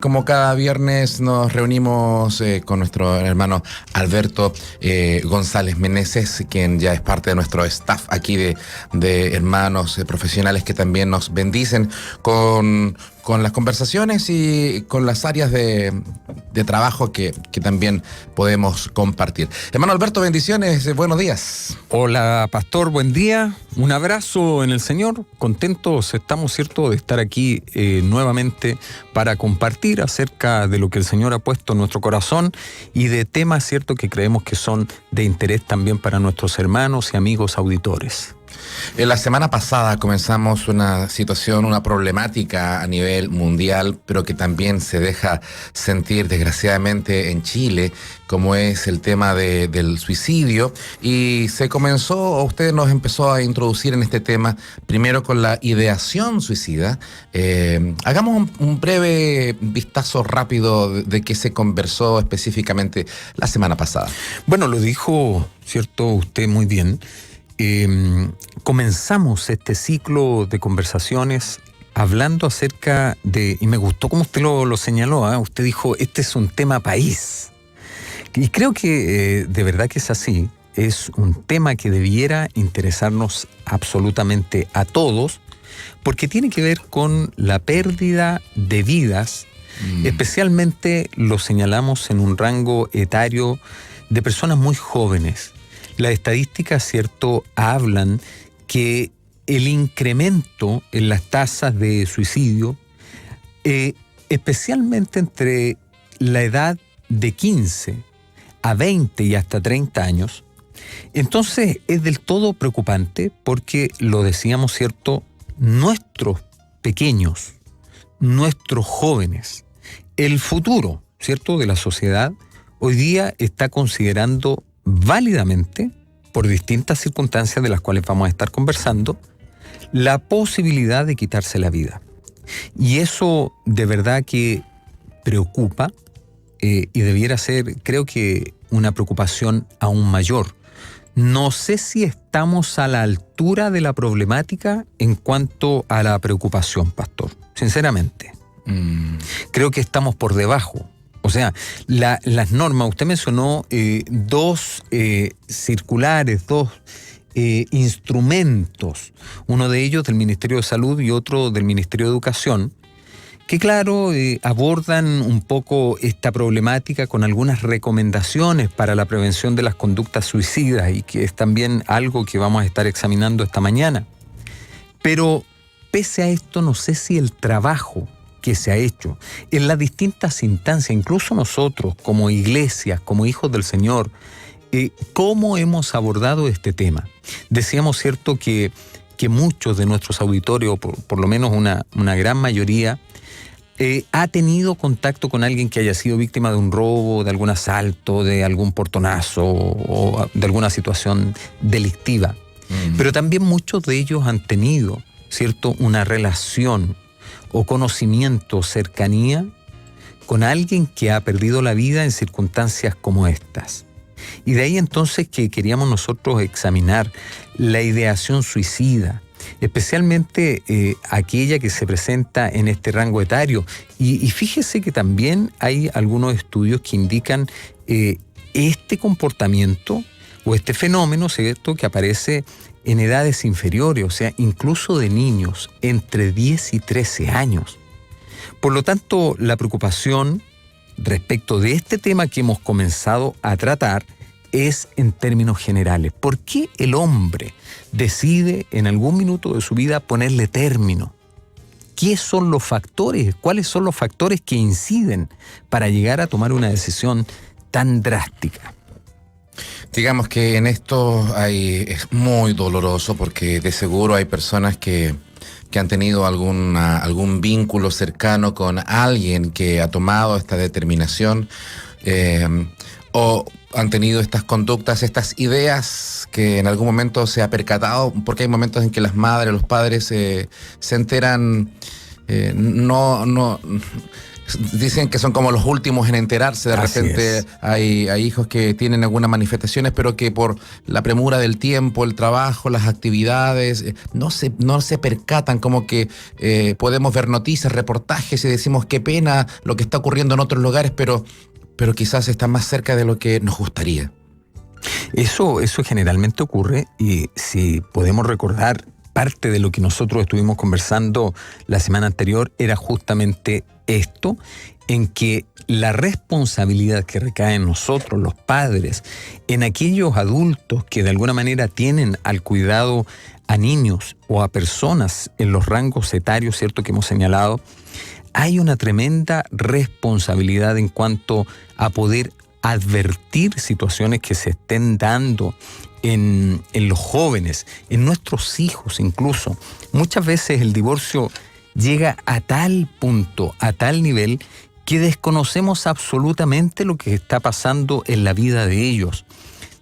Como cada viernes nos reunimos con nuestro hermano Alberto González Meneses, quien ya es parte de nuestro staff aquí de hermanos profesionales que también nos bendicen con las conversaciones y con las áreas de trabajo que también podemos compartir. Hermano Alberto, bendiciones, buenos días. Hola, pastor, buen día. Un abrazo en el Señor. Contentos estamos, ¿cierto?, de estar aquí nuevamente para compartir acerca de lo que el Señor ha puesto en nuestro corazón y de temas, ¿cierto?, que creemos que son de interés también para nuestros hermanos y amigos auditores. La semana pasada comenzamos una situación, una problemática a nivel mundial, pero que también se deja sentir desgraciadamente en Chile, como es el tema del suicidio. Y se comenzó, usted nos empezó a introducir en este tema, primero con la ideación suicida. Hagamos un breve vistazo rápido de qué se conversó específicamente la semana pasada. Bueno, lo dijo, ¿cierto?, usted muy bien. Comenzamos este ciclo de conversaciones hablando acerca de, y me gustó como usted lo señaló, usted dijo, este es un tema país. Y creo que de verdad que es así, es un tema que debiera interesarnos absolutamente a todos, porque tiene que ver con la pérdida de vidas, especialmente lo señalamos en un rango etario de personas muy jóvenes. Las estadísticas, ¿cierto?, hablan que el incremento en las tasas de suicidio, especialmente entre la edad de 15 a 20 y hasta 30 años, entonces es del todo preocupante porque, lo decíamos, ¿cierto?, nuestros pequeños, nuestros jóvenes, el futuro, ¿cierto?, de la sociedad, hoy día está considerando válidamente, por distintas circunstancias de las cuales vamos a estar conversando, la posibilidad de quitarse la vida. Y eso de verdad que preocupa y debiera ser, creo que, una preocupación aún mayor. No sé si estamos a la altura de la problemática en cuanto a la preocupación, pastor, sinceramente. Creo que estamos por debajo. O sea, las normas, usted mencionó dos circulares, dos instrumentos, uno de ellos del Ministerio de Salud y otro del Ministerio de Educación, que claro, abordan un poco esta problemática con algunas recomendaciones para la prevención de las conductas suicidas y que es también algo que vamos a estar examinando esta mañana. Pero pese a esto, no sé si el trabajo que se ha hecho en las distintas instancias, incluso nosotros como iglesias, como hijos del Señor, cómo hemos abordado este tema. Decíamos, cierto, que muchos de nuestros auditorios, por lo menos una gran mayoría, ha tenido contacto con alguien que haya sido víctima de un robo, de algún asalto, de algún portonazo o de alguna situación delictiva. Pero también muchos de ellos han tenido, cierto, una relación o conocimiento, cercanía con alguien que ha perdido la vida en circunstancias como estas. Y de ahí entonces que queríamos nosotros examinar la ideación suicida, especialmente aquella que se presenta en este rango etario. Y fíjese que también hay algunos estudios que indican este comportamiento o este fenómeno, ¿cierto?, que aparece en edades inferiores, o sea, incluso de niños entre 10 y 13 años. Por lo tanto, la preocupación respecto de este tema que hemos comenzado a tratar es en términos generales. ¿Por qué el hombre decide en algún minuto de su vida ponerle término? ¿Qué son los factores? ¿Cuáles son los factores que inciden para llegar a tomar una decisión tan drástica? Digamos que en esto es muy doloroso porque de seguro hay personas que han tenido algún vínculo cercano con alguien que ha tomado esta determinación o han tenido estas conductas, estas ideas que en algún momento se ha percatado, porque hay momentos en que las madres, los padres se enteran, Dicen que son como los últimos en enterarse. De Así repente es. hay hijos que tienen algunas manifestaciones, pero que por la premura del tiempo, el trabajo, las actividades, no se percatan, como que podemos ver noticias, reportajes y decimos qué pena lo que está ocurriendo en otros lugares, pero quizás está más cerca de lo que nos gustaría. Eso generalmente ocurre, y si podemos recordar, parte de lo que nosotros estuvimos conversando la semana anterior era justamente esto, en que la responsabilidad que recae en nosotros, los padres, en aquellos adultos que de alguna manera tienen al cuidado a niños o a personas en los rangos etarios, ¿cierto?, que hemos señalado, hay una tremenda responsabilidad en cuanto a poder advertir situaciones que se estén dando en los jóvenes, en nuestros hijos incluso. Muchas veces el divorcio llega a tal punto, a tal nivel, que desconocemos absolutamente lo que está pasando en la vida de ellos.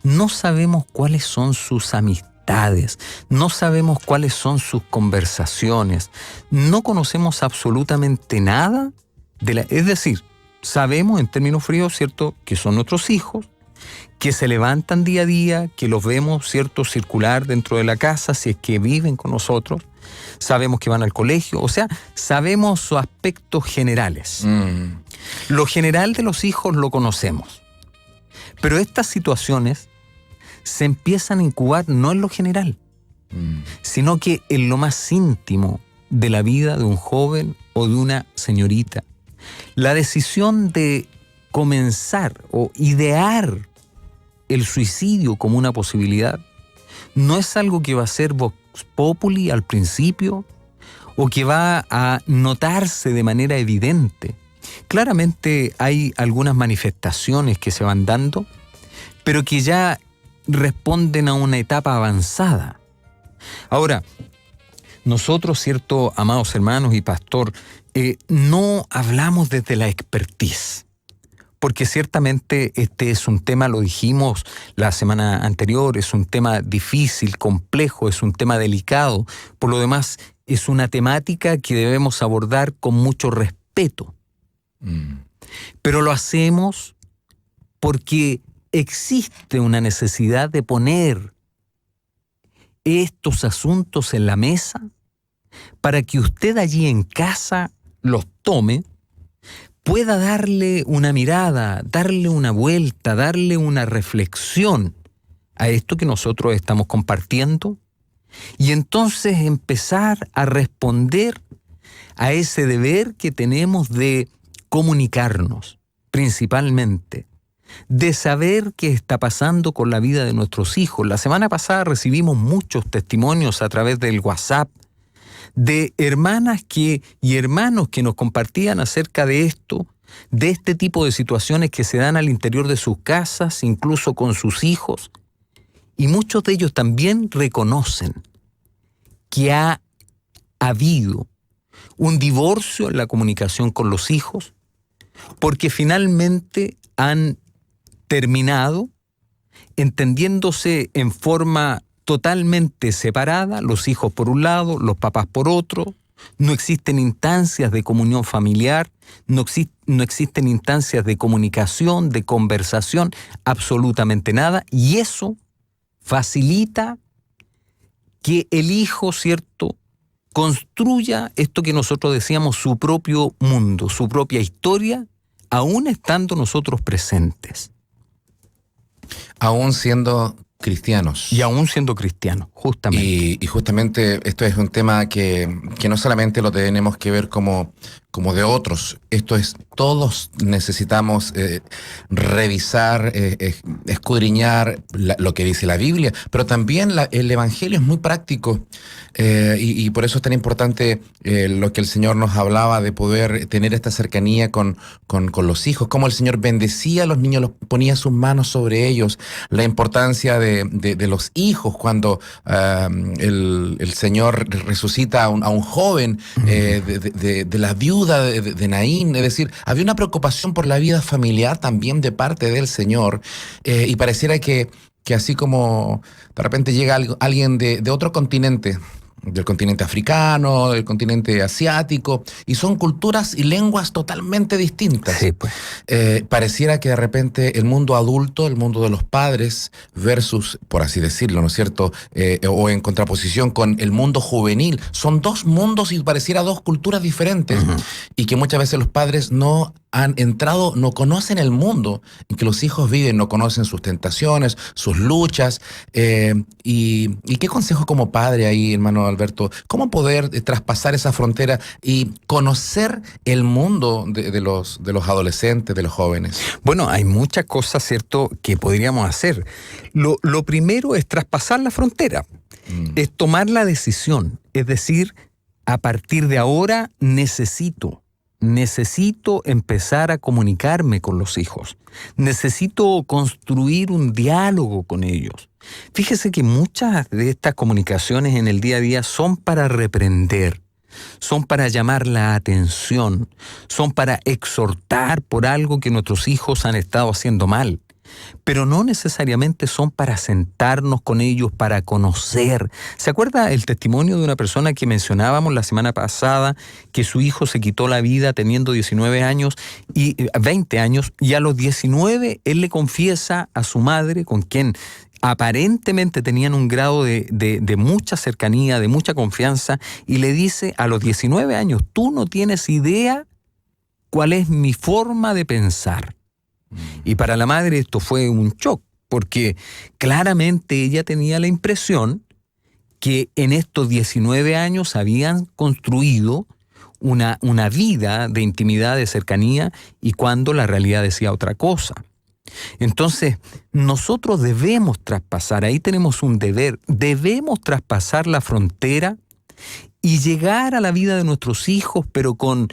No sabemos cuáles son sus amistades, no sabemos cuáles son sus conversaciones, no conocemos absolutamente nada es decir, sabemos en términos fríos, ¿cierto?, que son nuestros hijos, que se levantan día a día, que los vemos, ¿cierto?, circular dentro de la casa, si es que viven con nosotros. Sabemos que van al colegio, o sea, sabemos sus aspectos generales. Lo general de los hijos lo conocemos, pero estas situaciones se empiezan a incubar no en lo general, sino que en lo más íntimo de la vida de un joven o de una señorita. La decisión de comenzar o idear el suicidio como una posibilidad no es algo que va a ser vox populi al principio o que va a notarse de manera evidente. Claramente hay algunas manifestaciones que se van dando, pero que ya responden a una etapa avanzada. Ahora, nosotros, ¿cierto, amados hermanos y pastor, no hablamos desde la expertise? Porque ciertamente este es un tema, lo dijimos la semana anterior, es un tema difícil, complejo, es un tema delicado. Por lo demás, es una temática que debemos abordar con mucho respeto. Pero lo hacemos porque existe una necesidad de poner estos asuntos en la mesa para que usted allí en casa los tome, pueda darle una mirada, darle una vuelta, darle una reflexión a esto que nosotros estamos compartiendo y entonces empezar a responder a ese deber que tenemos de comunicarnos, principalmente, de saber qué está pasando con la vida de nuestros hijos. La semana pasada recibimos muchos testimonios a través del WhatsApp de hermanas y hermanos que nos compartían acerca de esto, de este tipo de situaciones que se dan al interior de sus casas, incluso con sus hijos. Y muchos de ellos también reconocen que ha habido un divorcio en la comunicación con los hijos, porque finalmente han terminado entendiéndose en forma totalmente separada, los hijos por un lado, los papás por otro. No existen instancias de comunión familiar, no existen instancias de comunicación, de conversación, absolutamente nada. Y eso facilita que el hijo, ¿cierto?, construya esto que nosotros decíamos, su propio mundo, su propia historia, aún estando nosotros presentes. Aún siendo cristianos. Y aún siendo cristianos, justamente. Y justamente esto es un tema que no solamente lo tenemos que ver como de otros. Esto es, todos necesitamos revisar, escudriñar lo que dice la Biblia, pero también el Evangelio es muy práctico y por eso es tan importante lo que el Señor nos hablaba de poder tener esta cercanía con los hijos, cómo el Señor bendecía a los niños, los ponía sus manos sobre ellos, la importancia de los hijos cuando el Señor resucita a un joven de la viuda de Naín. Es decir, había una preocupación por la vida familiar también de parte del Señor, y pareciera que así como de repente llega alguien de otro continente del continente africano, del continente asiático, y son culturas y lenguas totalmente distintas. Sí, pues. Pareciera que de repente el mundo adulto, el mundo de los padres, versus, por así decirlo, ¿no es cierto?, o en contraposición con el mundo juvenil, son dos mundos y pareciera dos culturas diferentes, y que muchas veces los padres no han entrado, no conocen el mundo en que los hijos viven, no conocen sus tentaciones, sus luchas. ¿Y qué consejo como padre ahí, hermano Alberto? ¿Cómo poder traspasar esa frontera y conocer el mundo de los adolescentes, de los jóvenes? Bueno, hay muchas cosas, ¿cierto?, que podríamos hacer. Lo primero es traspasar la frontera, es tomar la decisión, es decir, a partir de ahora necesito empezar a comunicarme con los hijos. Necesito construir un diálogo con ellos. Fíjese que muchas de estas comunicaciones en el día a día son para reprender, son para llamar la atención, son para exhortar por algo que nuestros hijos han estado haciendo mal. Pero no necesariamente son para sentarnos con ellos, para conocer. ¿Se acuerda el testimonio de una persona que mencionábamos la semana pasada, que su hijo se quitó la vida teniendo 19 años y 20 años, y a los 19 él le confiesa a su madre, con quien aparentemente tenían un grado de mucha cercanía, de mucha confianza, y le dice a los 19 años, tú no tienes idea cuál es mi forma de pensar? Y para la madre esto fue un shock, porque claramente ella tenía la impresión que en estos 19 años habían construido una vida de intimidad, de cercanía, y cuando la realidad decía otra cosa. Entonces, nosotros debemos traspasar, ahí tenemos un deber, debemos traspasar la frontera y llegar a la vida de nuestros hijos, pero con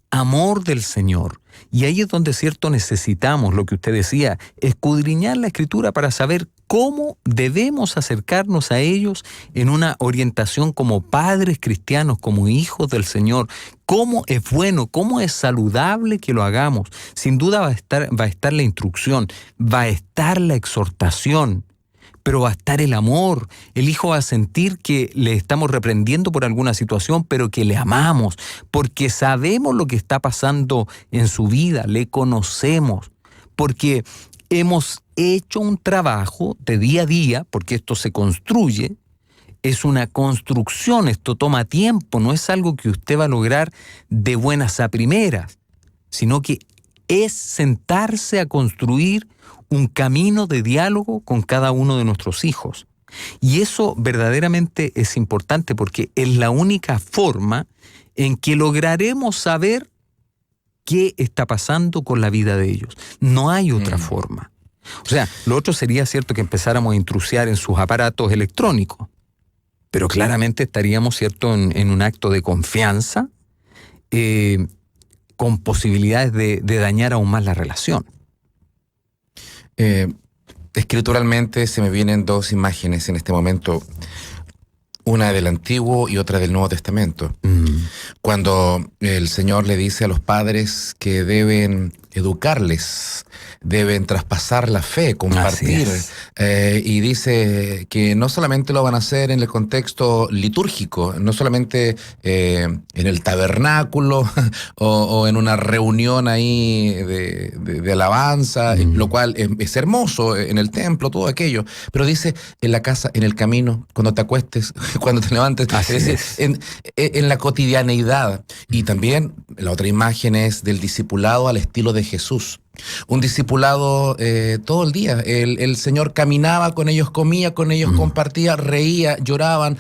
amor del Señor. Y ahí es donde, cierto, necesitamos, lo que usted decía, escudriñar la Escritura para saber cómo debemos acercarnos a ellos en una orientación como padres cristianos, como hijos del Señor. Cómo es bueno, cómo es saludable que lo hagamos. Sin duda va a estar la instrucción, va a estar la exhortación, pero va a estar el amor. El hijo va a sentir que le estamos reprendiendo por alguna situación, pero que le amamos, porque sabemos lo que está pasando en su vida, le conocemos, porque hemos hecho un trabajo de día a día, porque esto se construye, es una construcción, esto toma tiempo, no es algo que usted va a lograr de buenas a primeras, sino que es sentarse a construir un camino de diálogo con cada uno de nuestros hijos. Y eso verdaderamente es importante porque es la única forma en que lograremos saber qué está pasando con la vida de ellos. No hay otra forma. O sea, lo otro sería cierto que empezáramos a intrusiar en sus aparatos electrónicos, pero claramente estaríamos, cierto, en un acto de confianza, con posibilidades de dañar aún más la relación. Escrituralmente se me vienen dos imágenes en este momento, una del Antiguo y otra del Nuevo Testamento. Cuando el Señor le dice a los padres que deben educarles, deben traspasar la fe, compartir, y dice que no solamente lo van a hacer en el contexto litúrgico, no solamente en el tabernáculo o en una reunión ahí de alabanza, lo cual es hermoso, en el templo, todo aquello, pero dice en la casa, en el camino, cuando te acuestes, cuando te levantes, es decir, en la cotidianeidad. Y también la otra imagen es del discipulado al estilo de Jesús. Un discipulado todo el día. El Señor caminaba con ellos, comía con ellos, compartía, reía, lloraban,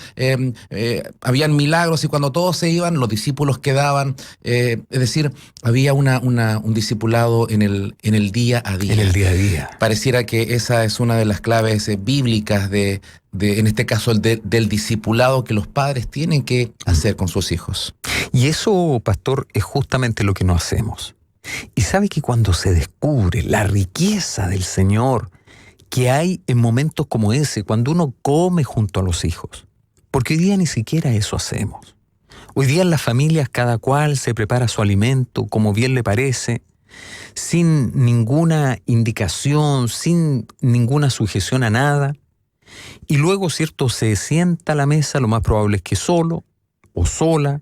habían milagros, y cuando todos se iban, los discípulos quedaban. Es decir, había un discipulado en el día a día. En el día a día. Pareciera que esa es una de las claves bíblicas en este caso, del discipulado que los padres tienen que hacer con sus hijos. Y eso, pastor, es justamente lo que no hacemos. Y sabe que cuando se descubre la riqueza del Señor que hay en momentos como ese, cuando uno come junto a los hijos, porque hoy día ni siquiera eso hacemos. Hoy día en las familias cada cual se prepara su alimento como bien le parece, sin ninguna indicación, sin ninguna sujeción a nada. y luego, ¿cierto?, se sienta a la mesa, lo más probable es que solo o sola,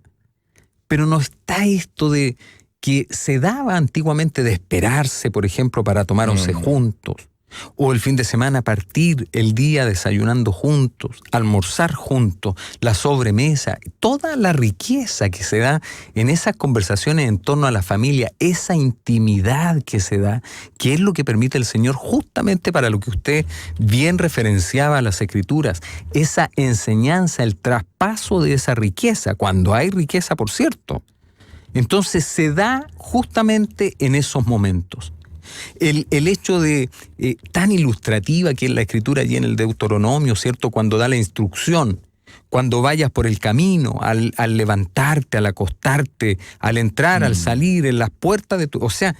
pero no está esto de que se daba antiguamente de esperarse, por ejemplo, para tomar once juntos, o el fin de semana partir el día desayunando juntos, almorzar juntos, la sobremesa, toda la riqueza que se da en esas conversaciones en torno a la familia, esa intimidad que se da, que es lo que permite el Señor justamente para lo que usted bien referenciaba a las Escrituras, esa enseñanza, el traspaso de esa riqueza, cuando hay riqueza, por cierto. Entonces se da justamente en esos momentos. El hecho de tan ilustrativa que es la Escritura allí en el Deuteronomio, ¿cierto? Cuando da la instrucción, cuando vayas por el camino, al levantarte, al acostarte, al entrar, al salir, en las puertas de tu... O sea,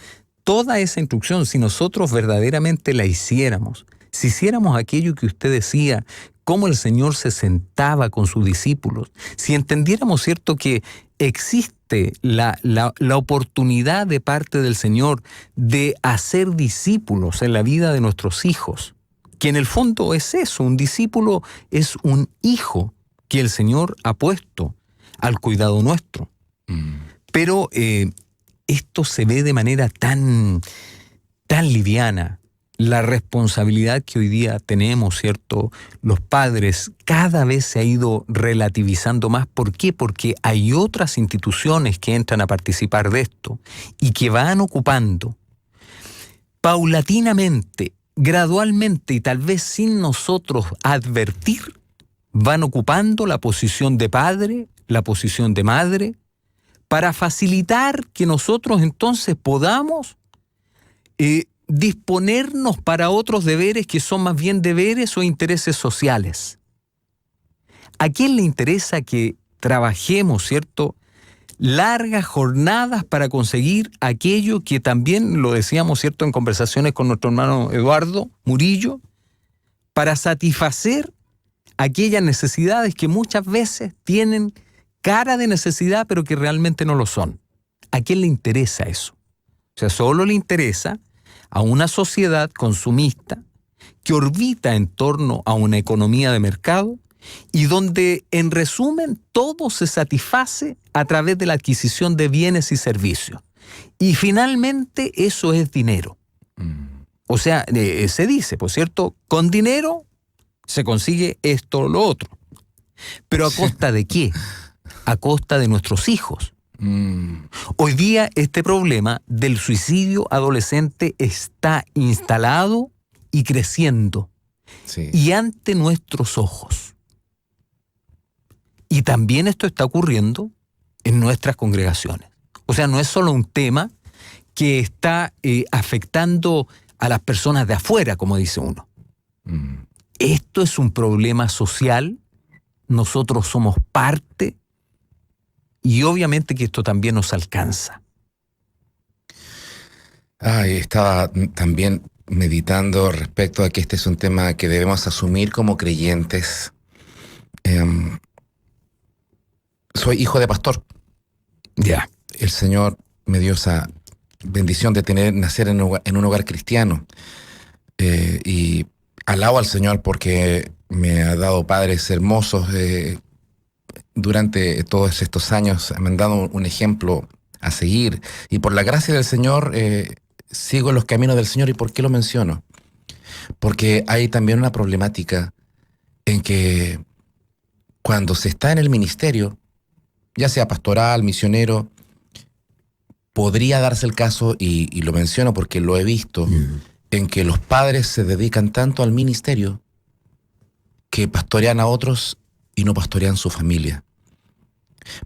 toda esa instrucción, si nosotros verdaderamente la hiciéramos, si hiciéramos aquello que usted decía, cómo el Señor se sentaba con sus discípulos, si entendiéramos, ¿cierto?, que existe la oportunidad de parte del Señor de hacer discípulos en la vida de nuestros hijos, que en el fondo es eso, un discípulo es un hijo que el Señor ha puesto al cuidado nuestro. Pero esto se ve de manera tan liviana. La responsabilidad que hoy día tenemos, ¿cierto?, los padres, cada vez se ha ido relativizando más. ¿Por qué? Porque hay otras instituciones que entran a participar de esto y que van ocupando paulatinamente, gradualmente y tal vez sin nosotros advertir, van ocupando la posición de padre, la posición de madre, para facilitar que nosotros entonces podamos disponernos para otros deberes que son más bien deberes o intereses sociales. ¿A quién le interesa que trabajemos, cierto, largas jornadas para conseguir aquello que también lo decíamos, cierto, en conversaciones con nuestro hermano Eduardo Murillo, para satisfacer aquellas necesidades que muchas veces tienen cara de necesidad pero que realmente no lo son? ¿A quién le interesa eso? O sea, solo le interesa a una sociedad consumista que orbita en torno a una economía de mercado y donde, en resumen, todo se satisface a través de la adquisición de bienes y servicios. Y finalmente eso es dinero. O sea, se dice, por cierto, con dinero se consigue esto o lo otro. ¿Pero a costa de qué? A costa de nuestros hijos. Hoy día este problema del suicidio adolescente está instalado y creciendo, y ante nuestros ojos. Y también esto está ocurriendo en nuestras congregaciones. O sea, no es solo un tema que está afectando a las personas de afuera, como dice uno. Esto es un problema social, nosotros somos parte. Y obviamente que esto también nos alcanza. Estaba también meditando respecto a que este es un tema que debemos asumir como creyentes. Soy hijo de pastor. Ya. El Señor me dio esa bendición de nacer en un hogar cristiano. Y alabo al Señor porque me ha dado padres hermosos. Durante todos estos años me han dado un ejemplo a seguir, y por la gracia del Señor sigo los caminos del Señor. ¿Y por qué lo menciono? Porque hay también una problemática en que cuando se está en el ministerio, ya sea pastoral, misionero, podría darse el caso, y lo menciono porque lo he visto, en que los padres se dedican tanto al ministerio que pastorean a otros y no pastorean su familia.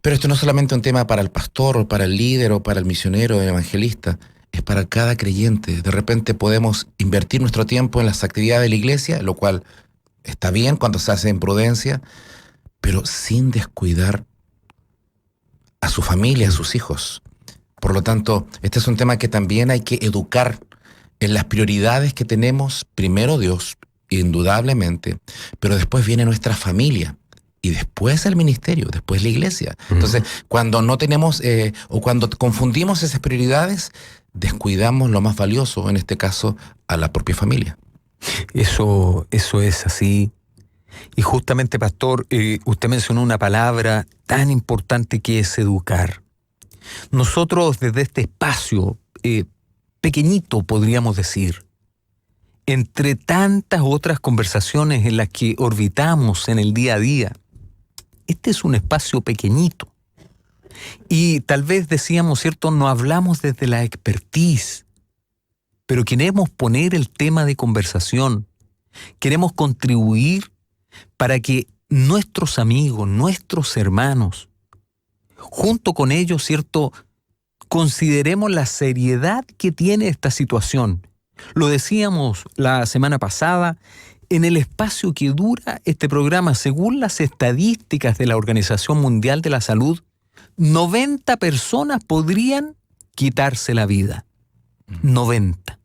Pero esto no es solamente un tema para el pastor o para el líder o para el misionero o el evangelista, es para cada creyente. De repente podemos invertir nuestro tiempo en las actividades de la iglesia, lo cual está bien cuando se hace en prudencia, pero sin descuidar a su familia, a sus hijos. Por lo tanto, este es un tema que también hay que educar en las prioridades que tenemos. Primero Dios, indudablemente, pero después viene nuestra familia. Y después el ministerio, después la iglesia. Entonces, cuando no tenemos o cuando confundimos esas prioridades, descuidamos lo más valioso, en este caso, a la propia familia. Eso es así, Y justamente, pastor, usted mencionó una palabra tan importante que es educar. Nosotros desde este espacio pequeñito, podríamos decir, entre tantas otras conversaciones en las que orbitamos en el día a día, este es un espacio pequeñito. Y tal vez decíamos, ¿cierto? No hablamos desde la expertise, pero queremos poner el tema de conversación, queremos contribuir para que nuestros amigos, nuestros hermanos, junto con ellos, ¿cierto?, consideremos la seriedad que tiene esta situación. Lo decíamos la semana pasada, en el espacio que dura este programa, según las estadísticas de la Organización Mundial de la Salud, 90 personas podrían quitarse la vida. 90.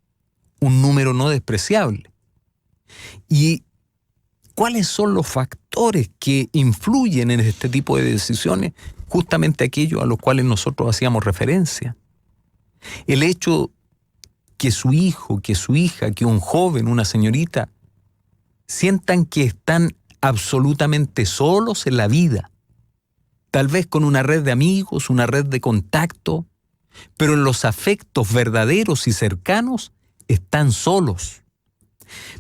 Un número no despreciable. ¿Y cuáles son los factores que influyen en este tipo de decisiones? Justamente aquellos a los cuales nosotros hacíamos referencia. El hecho que su hijo, que su hija, que un joven, una señorita, sientan que están absolutamente solos en la vida. Tal vez con una red de amigos, una red de contacto, pero en los afectos verdaderos y cercanos están solos.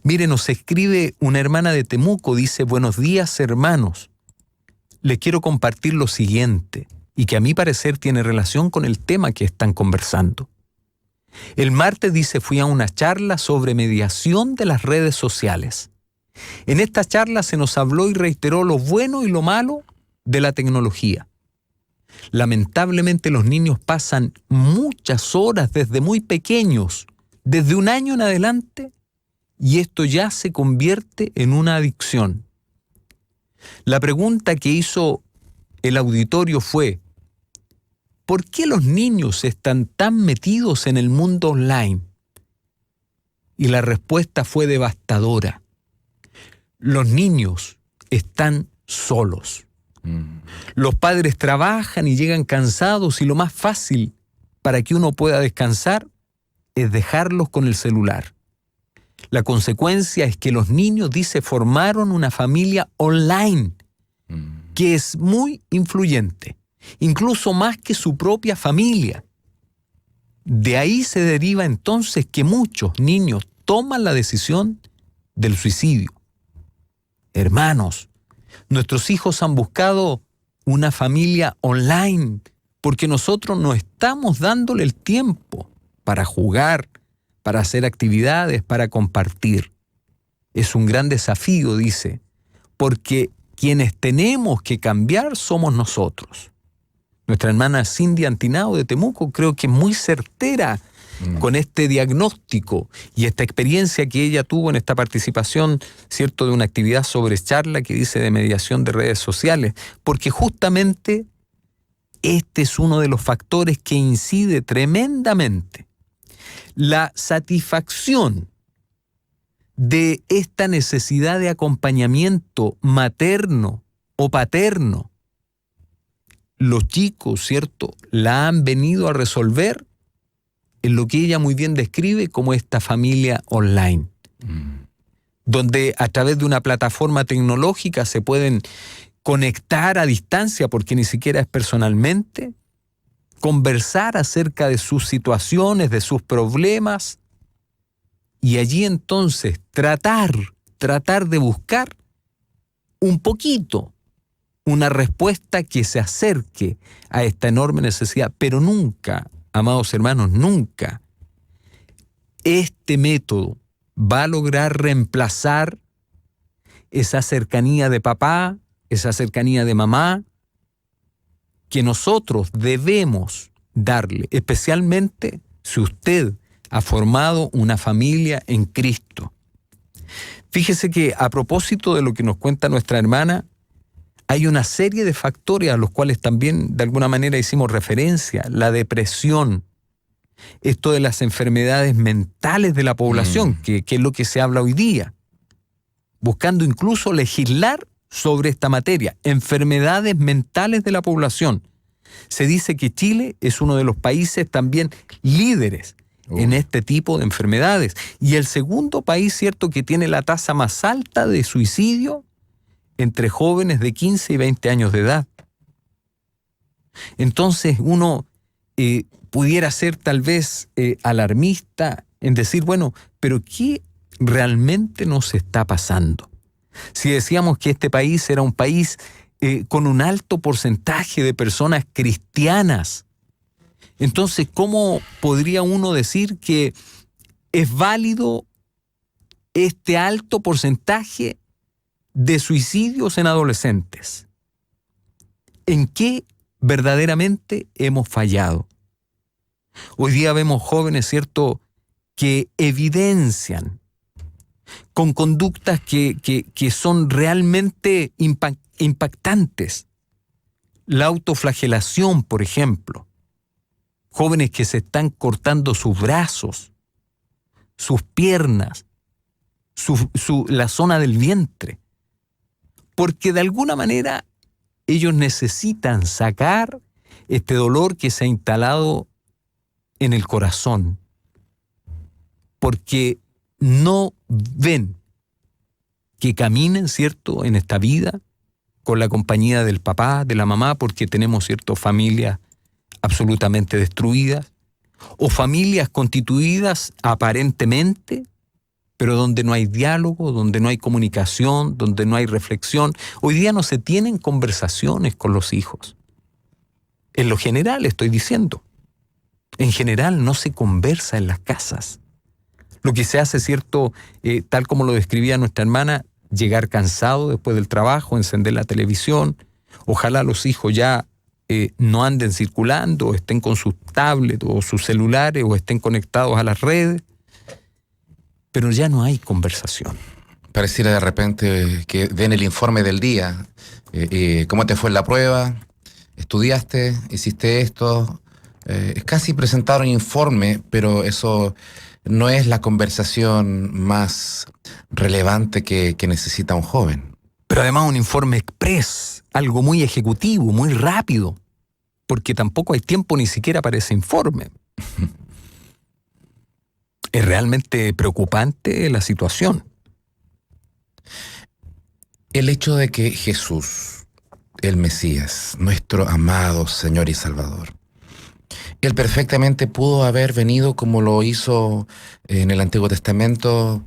Mire, nos escribe una hermana de Temuco, dice: buenos días, hermanos. Les quiero compartir lo siguiente, y que a mi parecer tiene relación con el tema que están conversando. El martes, dice, fui a una charla sobre mediación de las redes sociales. En esta charla se nos habló y reiteró lo bueno y lo malo de la tecnología. Lamentablemente los niños pasan muchas horas desde muy pequeños, desde 1 año en adelante, y esto ya se convierte en una adicción. La pregunta que hizo el auditorio fue: ¿por qué los niños están tan metidos en el mundo online? Y la respuesta fue devastadora. Los niños están solos. Los padres trabajan y llegan cansados, y lo más fácil para que uno pueda descansar es dejarlos con el celular. La consecuencia es que los niños, dice, formaron una familia online que es muy influyente, incluso más que su propia familia. De ahí se deriva entonces que muchos niños toman la decisión del suicidio. Hermanos, nuestros hijos han buscado una familia online porque nosotros no estamos dándole el tiempo para jugar, para hacer actividades, para compartir. Es un gran desafío, dice, porque quienes tenemos que cambiar somos nosotros. Nuestra hermana Cindy Antinao de Temuco creo que es muy certera con este diagnóstico y esta experiencia que ella tuvo en esta participación, ¿cierto?, de una actividad sobre charla que dice de mediación de redes sociales, porque justamente este es uno de los factores que incide tremendamente. La satisfacción de esta necesidad de acompañamiento materno o paterno, los chicos, ¿cierto?, la han venido a resolver en lo que ella muy bien describe como esta familia online, donde a través de una plataforma tecnológica se pueden conectar a distancia, porque ni siquiera es personalmente, conversar acerca de sus situaciones, de sus problemas, y allí entonces tratar de buscar un poquito una respuesta que se acerque a esta enorme necesidad, pero nunca, amados hermanos, nunca este método va a lograr reemplazar esa cercanía de papá, esa cercanía de mamá, que nosotros debemos darle, especialmente si usted ha formado una familia en Cristo. Fíjese que a propósito de lo que nos cuenta nuestra hermana, hay una serie de factores a los cuales también de alguna manera hicimos referencia: la depresión, esto de las enfermedades mentales de la población, que es lo que se habla hoy día, buscando incluso legislar sobre esta materia, enfermedades mentales de la población. Se dice que Chile es uno de los países también líderes en este tipo de enfermedades. Y el segundo país, cierto, que tiene la tasa más alta de suicidio entre jóvenes de 15 y 20 años de edad. Entonces uno pudiera ser tal vez alarmista en decir, bueno, pero ¿qué realmente nos está pasando? Si decíamos que este país era un país con un alto porcentaje de personas cristianas, entonces, ¿cómo podría uno decir que es válido este alto porcentaje de suicidios en adolescentes? ¿En qué verdaderamente hemos fallado? Hoy día vemos jóvenes, ¿cierto?, que evidencian con conductas que son realmente impactantes. La autoflagelación, por ejemplo. Jóvenes que se están cortando sus brazos, sus piernas, la zona del vientre, porque de alguna manera ellos necesitan sacar este dolor que se ha instalado en el corazón, porque no ven que caminen, ¿cierto?, en esta vida con la compañía del papá, de la mamá, porque tenemos, ¿cierto?, familias absolutamente destruidas, o familias constituidas aparentemente, pero donde no hay diálogo, donde no hay comunicación, donde no hay reflexión. Hoy día no se tienen conversaciones con los hijos. En lo general estoy diciendo. En general no se conversa en las casas. Lo que se hace, ¿cierto?, tal como lo describía nuestra hermana, llegar cansado después del trabajo, encender la televisión. Ojalá los hijos ya no anden circulando, o estén con sus tablets o sus celulares, o estén conectados a las redes, pero ya no hay conversación. Pareciera de repente que den el informe del día. ¿Cómo te fue en la prueba? ¿Estudiaste? ¿Hiciste esto? Es casi presentar un informe, pero eso no es la conversación más relevante que necesita un joven. Pero además un informe express, algo muy ejecutivo, muy rápido, porque tampoco hay tiempo ni siquiera para ese informe. Es realmente preocupante la situación. El hecho de que Jesús, el Mesías, nuestro amado Señor y Salvador, Él perfectamente pudo haber venido como lo hizo en el Antiguo Testamento,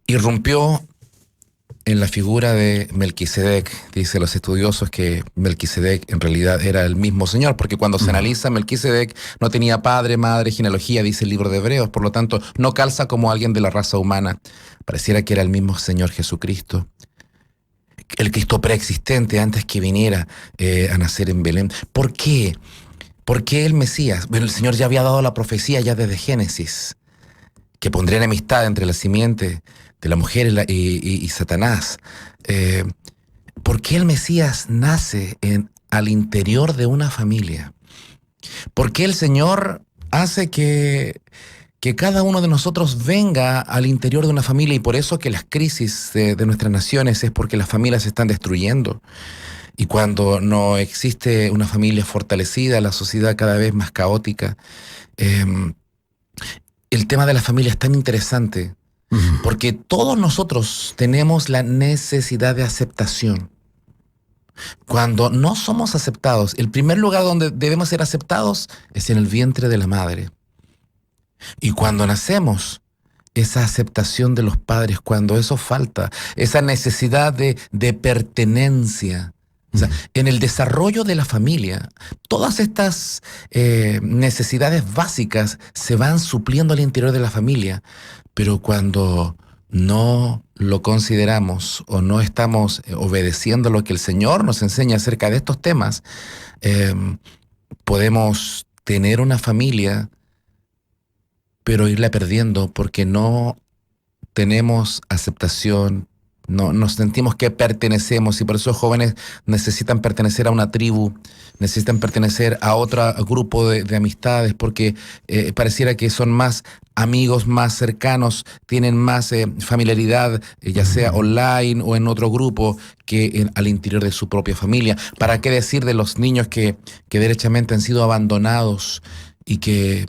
irrumpió en la figura de Melquisedec. Dicen los estudiosos que Melquisedec en realidad era el mismo Señor, porque cuando se analiza, Melquisedec no tenía padre, madre, genealogía, dice el libro de Hebreos, por lo tanto no calza como alguien de la raza humana. Pareciera que era el mismo Señor Jesucristo, el Cristo preexistente antes que viniera a nacer en Belén. ¿Por qué? ¿Por qué el Mesías? Bueno, el Señor ya había dado la profecía ya desde Génesis, que pondría enemistad entre la simiente de la mujer y Satanás. ¿Por qué el Mesías nace al interior de una familia? ¿Por qué el Señor hace que cada uno de nosotros venga al interior de una familia? Y por eso que las crisis de nuestras naciones es porque las familias se están destruyendo. Y cuando no existe una familia fortalecida, la sociedad cada vez más caótica. El tema de la familia es tan interesante, porque todos nosotros tenemos la necesidad de aceptación. Cuando no somos aceptados, el primer lugar donde debemos ser aceptados es en el vientre de la madre. Y cuando nacemos, esa aceptación de los padres, cuando eso falta, esa necesidad de pertenencia. O sea, en el desarrollo de la familia, todas estas necesidades básicas se van supliendo al interior de la familia, pero cuando no lo consideramos o no estamos obedeciendo lo que el Señor nos enseña acerca de estos temas, podemos tener una familia, pero irla perdiendo porque no tenemos aceptación. No, nos sentimos que pertenecemos, y por eso los jóvenes necesitan pertenecer a una tribu, necesitan pertenecer a otro grupo de amistades, porque pareciera que son más amigos, más cercanos, tienen más familiaridad, ya sea online o en otro grupo, que al interior de su propia familia. ¿Para qué decir de los niños que derechamente han sido abandonados y que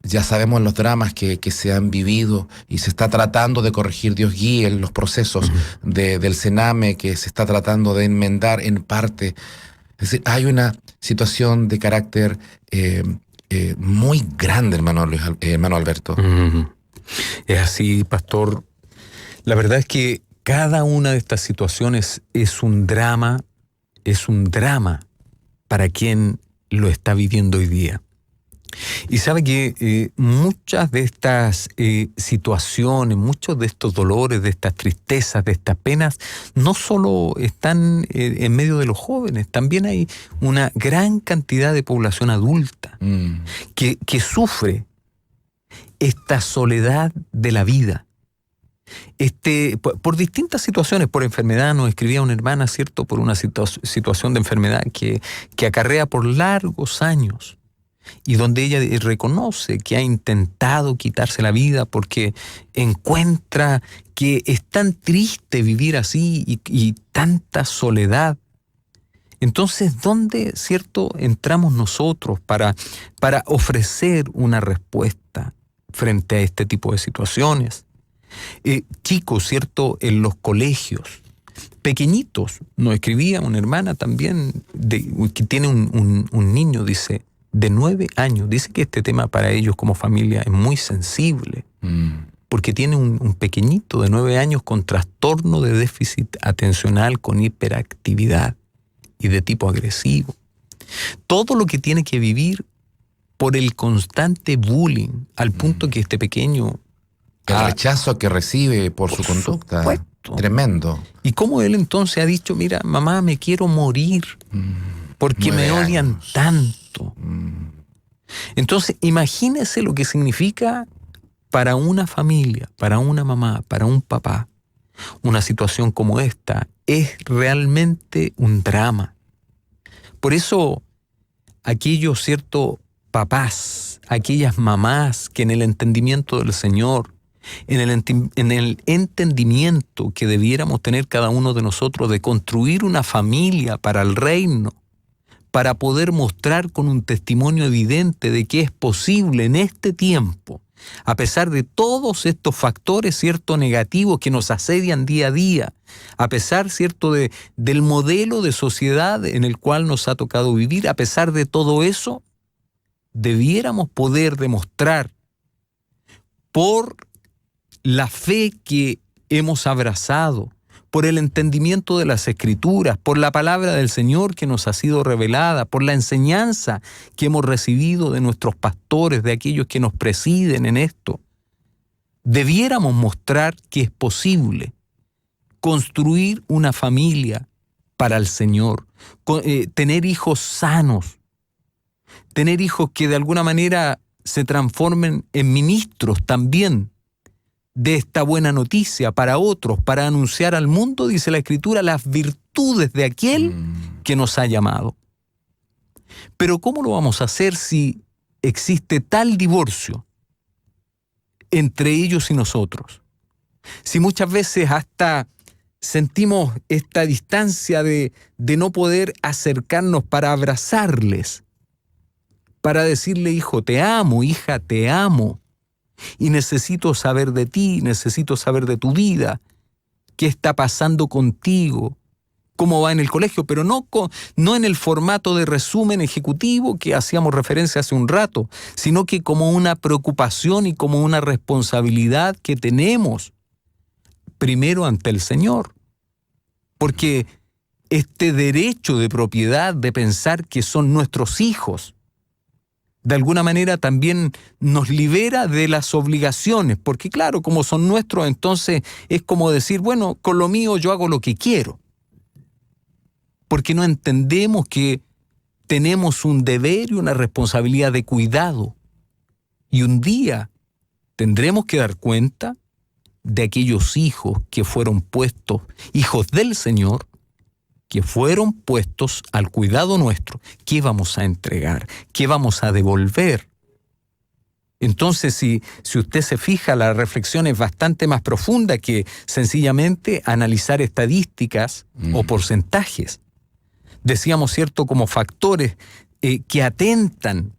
Ya sabemos los dramas que se han vivido y se está tratando de corregir, Dios guíe los procesos del Sename, que se está tratando de enmendar en parte. Es decir, hay una situación de carácter muy grande, hermano Alberto. Es así, pastor. La verdad es que cada una de estas situaciones es un drama para quien lo está viviendo hoy día. Y sabe que muchas de estas situaciones, muchos de estos dolores, de estas tristezas, de estas penas, no solo están en medio de los jóvenes, también hay una gran cantidad de población adulta que sufre esta soledad de la vida. Por distintas situaciones, por enfermedad, nos escribía una hermana, ¿cierto?, por una situación de enfermedad que acarrea por largos años, y donde ella reconoce que ha intentado quitarse la vida porque encuentra que es tan triste vivir así y tanta soledad. Entonces, ¿dónde, cierto, entramos nosotros para ofrecer una respuesta frente a este tipo de situaciones? Chicos, ¿cierto?, en los colegios, pequeñitos. Nos escribía una hermana también que tiene un niño, dice, de 9 años. Dice que este tema para ellos como familia es muy sensible, porque tiene un pequeñito de 9 años con trastorno de déficit atencional, con hiperactividad y de tipo agresivo. Todo lo que tiene que vivir por el constante bullying, al punto que este pequeño... El rechazo que recibe por su conducta. Supuesto. Tremendo. Y cómo él entonces ha dicho, mira, mamá, me quiero morir porque me odian tanto. Entonces, imagínese lo que significa para una familia, para una mamá, para un papá, una situación como esta. Es realmente un drama. Por eso, aquellos, cierto, papás, aquellas mamás que en el entendimiento del Señor, en el entendimiento que debiéramos tener cada uno de nosotros de construir una familia para el reino, para poder mostrar con un testimonio evidente de que es posible en este tiempo, a pesar de todos estos factores, cierto, negativos que nos asedian día a día, a pesar, cierto, del modelo de sociedad en el cual nos ha tocado vivir, a pesar de todo eso, debiéramos poder demostrar por la fe que hemos abrazado, por el entendimiento de las Escrituras, por la palabra del Señor que nos ha sido revelada, por la enseñanza que hemos recibido de nuestros pastores, de aquellos que nos presiden en esto. Debiéramos mostrar que es posible construir una familia para el Señor, tener hijos sanos, tener hijos que de alguna manera se transformen en ministros también de esta buena noticia para otros, para anunciar al mundo, dice la Escritura, las virtudes de aquel que nos ha llamado. Pero ¿cómo lo vamos a hacer si existe tal divorcio entre ellos y nosotros? Si muchas veces hasta sentimos esta distancia de no poder acercarnos para abrazarles, para decirle, hijo, te amo, hija, te amo. Y necesito saber de ti, necesito saber de tu vida, qué está pasando contigo, cómo va en el colegio, pero no en el formato de resumen ejecutivo que hacíamos referencia hace un rato, sino que como una preocupación y como una responsabilidad que tenemos primero ante el Señor. Porque este derecho de propiedad, de pensar que son nuestros hijos, de alguna manera también nos libera de las obligaciones, porque claro, como son nuestros, entonces es como decir, bueno, con lo mío yo hago lo que quiero. Porque no entendemos que tenemos un deber y una responsabilidad de cuidado. Y un día tendremos que dar cuenta de aquellos hijos que fueron puestos, hijos del Señor, que fueron puestos al cuidado nuestro. ¿Qué vamos a entregar? ¿Qué vamos a devolver? Entonces, si usted se fija, la reflexión es bastante más profunda que sencillamente analizar estadísticas o porcentajes. Decíamos, ¿cierto?, como factores que atentan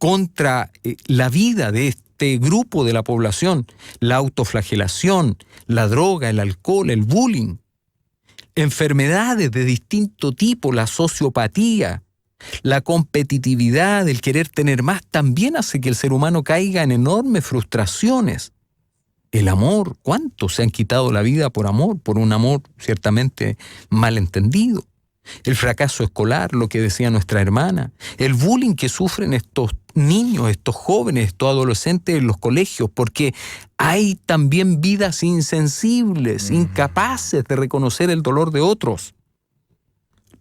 contra la vida de este grupo de la población, la autoflagelación, la droga, el alcohol, el bullying, enfermedades de distinto tipo, la sociopatía, la competitividad, el querer tener más, también hace que el ser humano caiga en enormes frustraciones. El amor, ¿cuántos se han quitado la vida por amor? Por un amor ciertamente malentendido. El fracaso escolar, lo que decía nuestra hermana. El bullying que sufren estos niños, estos jóvenes, estos adolescentes en los colegios, porque hay también vidas insensibles, incapaces de reconocer el dolor de otros.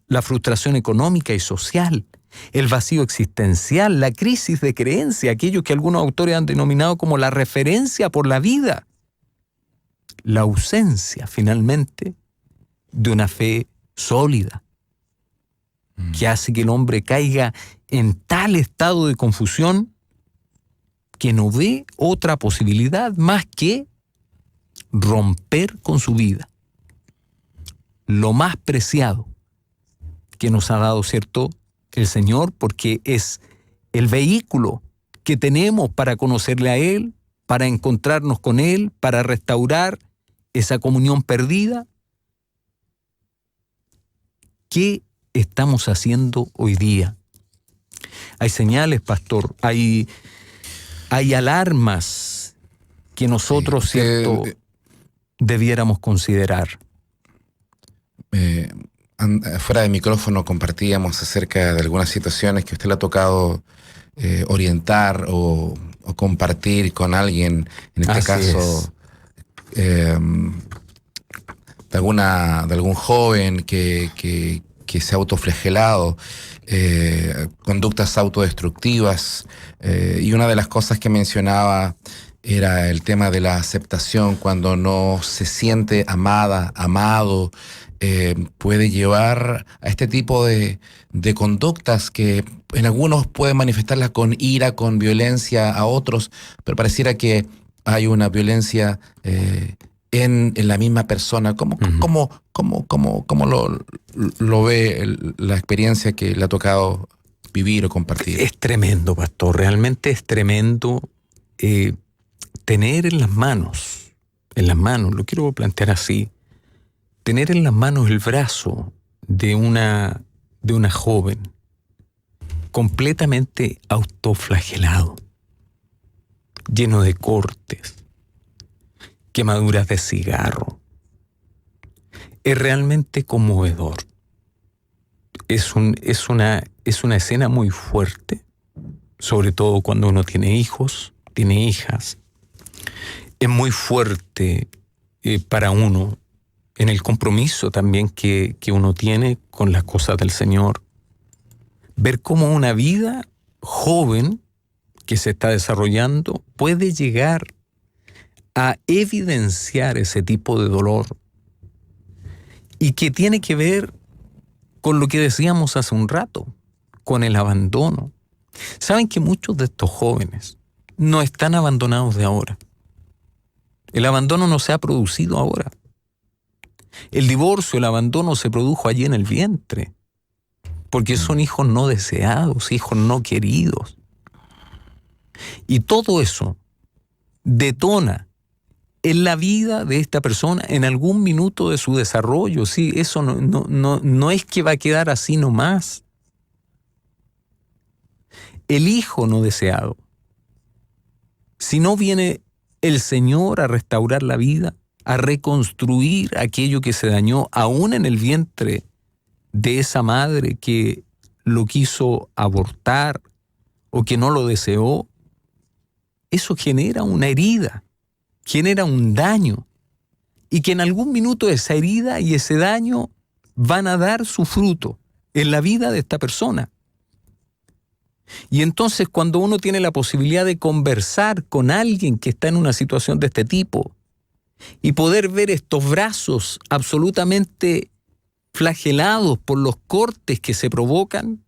La frustración económica y social, el vacío existencial, la crisis de creencia, aquello que algunos autores han denominado como la referencia por la vida. La ausencia, finalmente, de una fe sólida, que hace que el hombre caiga en tal estado de confusión que no ve otra posibilidad más que romper con su vida. Lo más preciado que nos ha dado, ¿cierto?, el Señor, porque es el vehículo que tenemos para conocerle a Él, para encontrarnos con Él, para restaurar esa comunión perdida. ¿Qué estamos haciendo hoy día? Hay señales, pastor, hay alarmas que nosotros, ¿cierto?, debiéramos considerar. Fuera de micrófono compartíamos acerca de algunas situaciones que a usted le ha tocado orientar o compartir con alguien, en este caso de algún joven que se ha autoflagelado, conductas autodestructivas, y una de las cosas que mencionaba era el tema de la aceptación cuando no se siente amada, amado. Puede llevar a este tipo de conductas que en algunos pueden manifestarlas con ira, con violencia a otros, pero pareciera que hay una violencia en la misma persona. ¿Cómo lo ve la experiencia que le ha tocado vivir o compartir? Es tremendo, pastor, realmente es tremendo tener en las manos, lo quiero plantear así, tener en las manos el brazo de una joven completamente autoflagelado, lleno de cortes, quemaduras de cigarro. Es realmente conmovedor. Es una escena muy fuerte, sobre todo cuando uno tiene hijos, tiene hijas. Es muy fuerte para uno en el compromiso también que uno tiene con las cosas del Señor. Ver cómo una vida joven que se está desarrollando puede llegar a evidenciar ese tipo de dolor y que tiene que ver con lo que decíamos hace un rato, con el abandono. Saben que muchos de estos jóvenes no están abandonados de ahora. El abandono no se ha producido ahora. El divorcio, el abandono se produjo allí en el vientre, porque son hijos no deseados, hijos no queridos. Y todo eso detona en la vida de esta persona en algún minuto de su desarrollo. Sí, eso no es que va a quedar así nomás. El hijo no deseado. Si no viene el Señor a restaurar la vida, a reconstruir aquello que se dañó aún en el vientre de esa madre que lo quiso abortar o que no lo deseó, eso genera una herida, genera un daño, y que en algún minuto esa herida y ese daño van a dar su fruto en la vida de esta persona. Y entonces cuando uno tiene la posibilidad de conversar con alguien que está en una situación de este tipo y poder ver estos brazos absolutamente flagelados por los cortes que se provocan,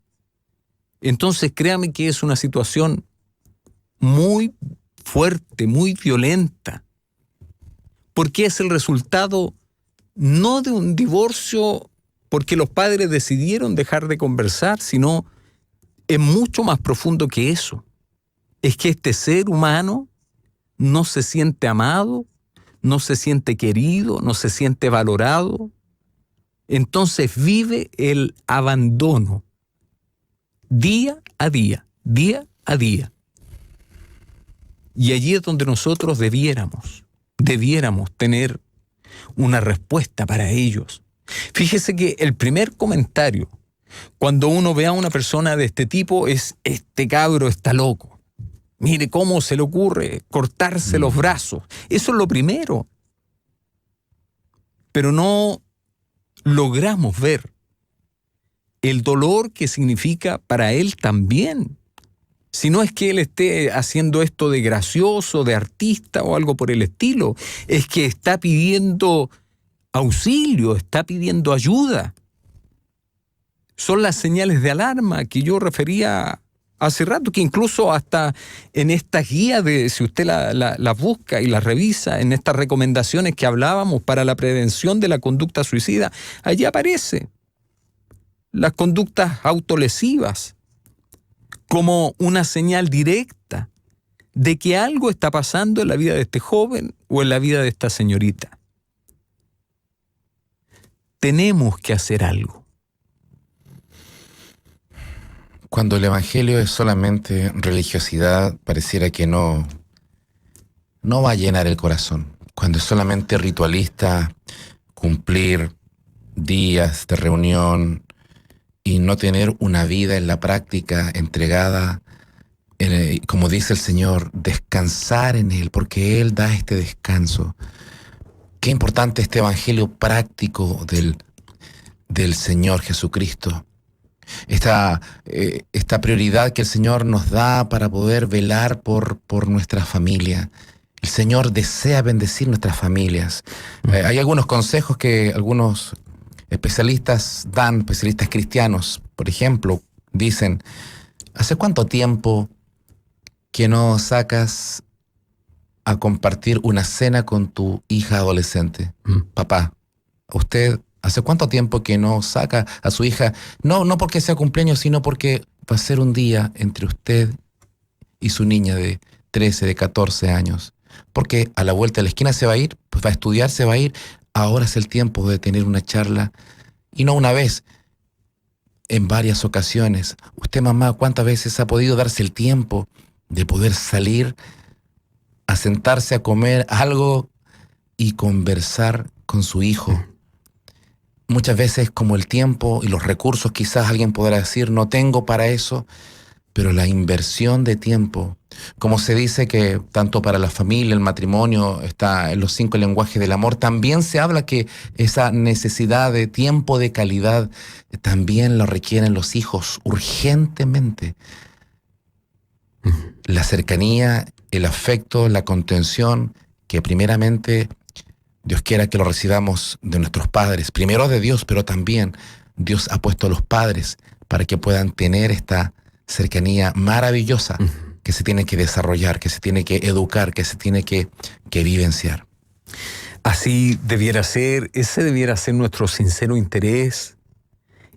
entonces créame que es una situación muy fuerte, muy violenta, porque es el resultado no de un divorcio porque los padres decidieron dejar de conversar, sino es mucho más profundo que eso. es que este ser humano no se siente amado, no se siente querido, no se siente valorado. Entonces vive el abandono día a día, día a día. Y allí es donde nosotros debiéramos tener una respuesta para ellos. Fíjese que el primer comentario, cuando uno ve a una persona de este tipo, es: este cabro está loco. Mire cómo se le ocurre cortarse los brazos. Eso es lo primero. Pero no logramos ver el dolor que significa para él también. Si no es que él esté haciendo esto de gracioso, de artista o algo por el estilo, es que está pidiendo auxilio, está pidiendo ayuda. Son las señales de alarma que yo refería hace rato, que incluso hasta en estas guías, si usted las busca y las revisa, en estas recomendaciones que hablábamos para la prevención de la conducta suicida, allí aparece las conductas autolesivas como una señal directa de que algo está pasando en la vida de este joven o en la vida de esta señorita. Tenemos que hacer algo. Cuando el evangelio es solamente religiosidad, pareciera que no va a llenar el corazón. Cuando es solamente ritualista, cumplir días de reunión y no tener una vida en la práctica entregada, como dice el Señor, descansar en Él, porque Él da este descanso. Qué importante este evangelio práctico del Señor Jesucristo. Esta prioridad que el Señor nos da para poder velar por nuestra familia. El Señor desea bendecir nuestras familias. Hay algunos consejos que algunos especialistas dan, especialistas cristianos, por ejemplo, dicen: ¿hace cuánto tiempo que no sacas a compartir una cena con tu hija adolescente? Papá, usted, ¿hace cuánto tiempo que no saca a su hija? No porque sea cumpleaños, sino porque va a ser un día entre usted y su niña de 13, de 14 años. Porque a la vuelta de la esquina se va a ir, pues va a estudiar, se va a ir. Ahora es el tiempo de tener una charla, y no una vez, en varias ocasiones. Usted, mamá, ¿cuántas veces ha podido darse el tiempo de poder salir a sentarse a comer algo y conversar con su hijo? Muchas veces, como el tiempo y los recursos, quizás alguien podrá decir: no tengo para eso, pero la inversión de tiempo, como se dice que tanto para la familia, el matrimonio, está en los 5 lenguajes del amor, también se habla que esa necesidad de tiempo de calidad también lo requieren los hijos urgentemente. La cercanía, el afecto, la contención, que primeramente Dios quiera que lo recibamos de nuestros padres, primero de Dios, pero también Dios ha puesto a los padres para que puedan tener esta cercanía maravillosa que se tiene que desarrollar, que se tiene que educar, que se tiene que vivenciar. Así debiera ser, ese debiera ser nuestro sincero interés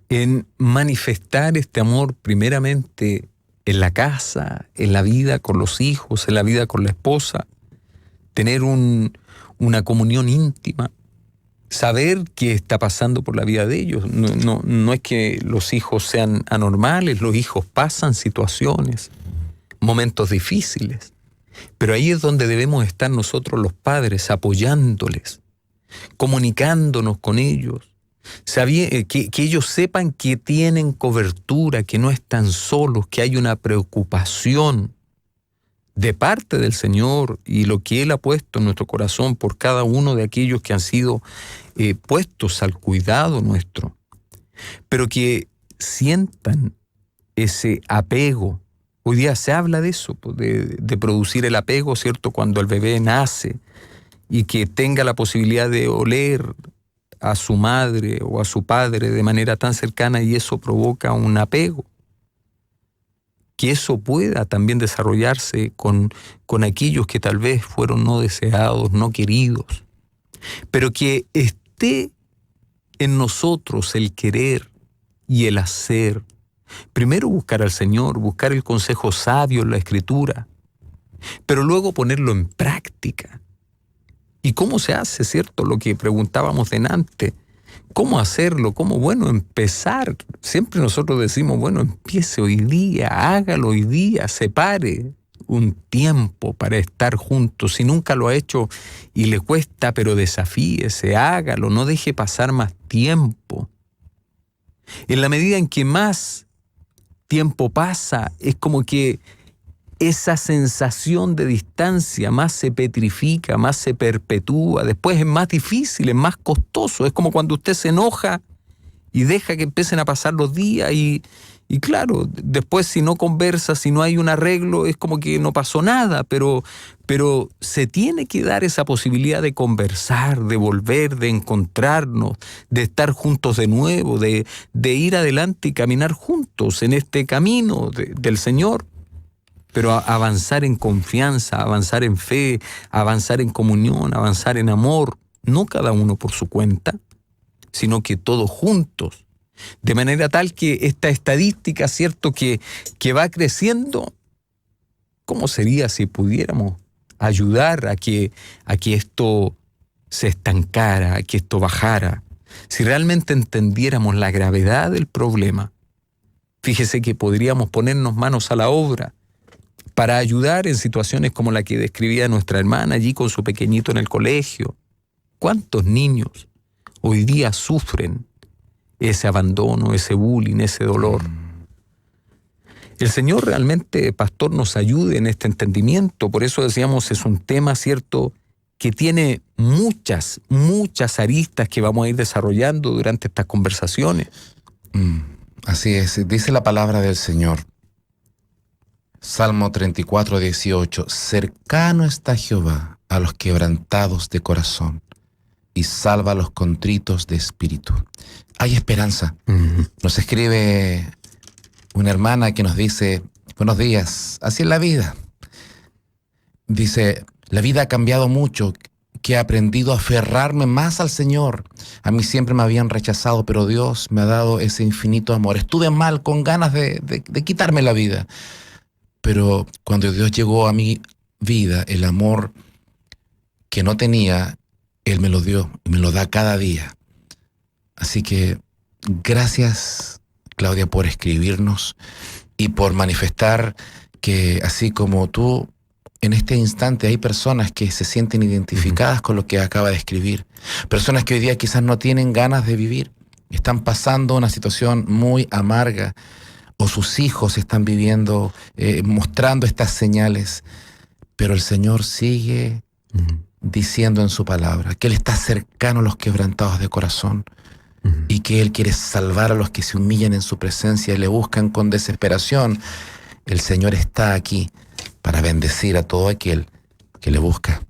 en manifestar este amor primeramente en la casa, en la vida con los hijos, en la vida con la esposa, tener una comunión íntima, saber qué está pasando por la vida de ellos. No es que los hijos sean anormales, los hijos pasan situaciones, momentos difíciles, pero ahí es donde debemos estar nosotros los padres, apoyándoles, comunicándonos con ellos, que ellos sepan que tienen cobertura, que no están solos, que hay una preocupación de parte del Señor y lo que Él ha puesto en nuestro corazón por cada uno de aquellos que han sido puestos al cuidado nuestro, pero que sientan ese apego. Hoy día se habla de eso, de producir el apego, ¿cierto?, cuando el bebé nace y que tenga la posibilidad de oler a su madre o a su padre de manera tan cercana, y eso provoca un apego. Que eso pueda también desarrollarse con aquellos que tal vez fueron no deseados, no queridos, pero que esté en nosotros el querer y el hacer. Primero buscar al Señor, buscar el consejo sabio en la Escritura, pero luego ponerlo en práctica. ¿Y cómo se hace, cierto? Lo que preguntábamos delante. ¿Cómo hacerlo? ¿Cómo? Bueno, empezar. Siempre nosotros decimos, bueno, empiece hoy día, hágalo hoy día, separe un tiempo para estar juntos. Si nunca lo ha hecho y le cuesta, pero desafíese, hágalo, no deje pasar más tiempo. En la medida en que más tiempo pasa, es como que esa sensación de distancia más se petrifica, más se perpetúa, después es más difícil, es más costoso. Es como cuando usted se enoja y deja que empiecen a pasar los días y claro, después si no conversa, si no hay un arreglo, es como que no pasó nada, pero se tiene que dar esa posibilidad de conversar, de volver, de encontrarnos, de estar juntos de nuevo, de ir adelante y caminar juntos en este camino del Señor. Pero avanzar en confianza, avanzar en fe, avanzar en comunión, avanzar en amor, no cada uno por su cuenta, sino que todos juntos, de manera tal que esta estadística, cierto, que va creciendo, ¿cómo sería si pudiéramos ayudar a que esto se estancara, a que esto bajara? Si realmente entendiéramos la gravedad del problema, fíjese que podríamos ponernos manos a la obra para ayudar en situaciones como la que describía nuestra hermana allí con su pequeñito en el colegio. ¿Cuántos niños hoy día sufren ese abandono, ese bullying, ese dolor? El Señor realmente, pastor, nos ayude en este entendimiento. Por eso decíamos, es un tema, cierto, que tiene muchas aristas que vamos a ir desarrollando durante estas conversaciones. Así es, dice la palabra del Señor. Salmo 34, 18. Cercano está Jehová a los quebrantados de corazón y salva a los contritos de espíritu. Hay esperanza. Nos escribe una hermana que nos dice, buenos días, así es la vida. Dice, la vida ha cambiado mucho, que he aprendido a aferrarme más al Señor. A mí siempre me habían rechazado, pero Dios me ha dado ese infinito amor. Estuve mal, con ganas de quitarme la vida. Pero cuando Dios llegó a mi vida, el amor que no tenía, Él me lo dio y me lo da cada día. Así que gracias, Claudia, por escribirnos y por manifestar que así como tú, en este instante hay personas que se sienten identificadas con lo que acaba de escribir. Personas que hoy día quizás no tienen ganas de vivir, están pasando una situación muy amarga, o sus hijos están viviendo, mostrando estas señales, pero el Señor sigue diciendo en su palabra que Él está cercano a los quebrantados de corazón y que Él quiere salvar a los que se humillan en su presencia y le buscan con desesperación. El Señor está aquí para bendecir a todo aquel que le busca.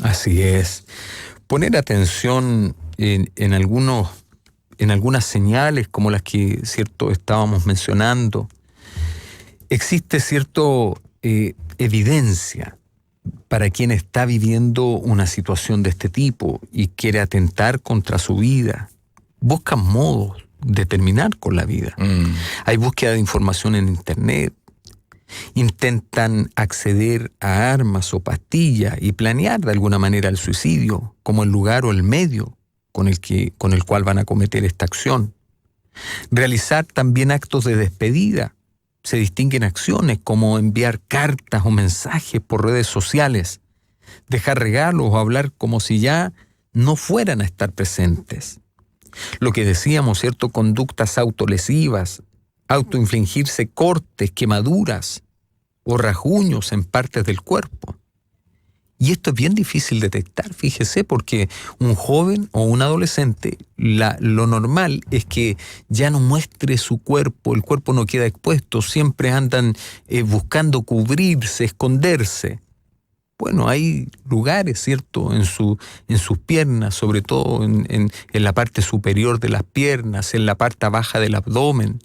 Así es. Poner atención en algunas señales como las que, cierto, estábamos mencionando. Existe, cierto, evidencia para quien está viviendo una situación de este tipo y quiere atentar contra su vida. Buscan modos de terminar con la vida. Hay búsqueda de información en Internet. Intentan acceder a armas o pastillas y planear de alguna manera el suicidio como el lugar o el medio con el cual van a cometer esta acción. Realizar también actos de despedida. Se distinguen acciones como enviar cartas o mensajes por redes sociales, dejar regalos o hablar como si ya no fueran a estar presentes. Lo que decíamos, cierto, conductas autolesivas, autoinfligirse cortes, quemaduras o rasguños en partes del cuerpo. Y esto es bien difícil detectar, fíjese, porque un joven o un adolescente, lo normal es que ya no muestre su cuerpo, el cuerpo no queda expuesto, siempre andan buscando cubrirse, esconderse. Bueno, hay lugares, ¿cierto?, en sus piernas, sobre todo en la parte superior de las piernas, en la parte baja del abdomen,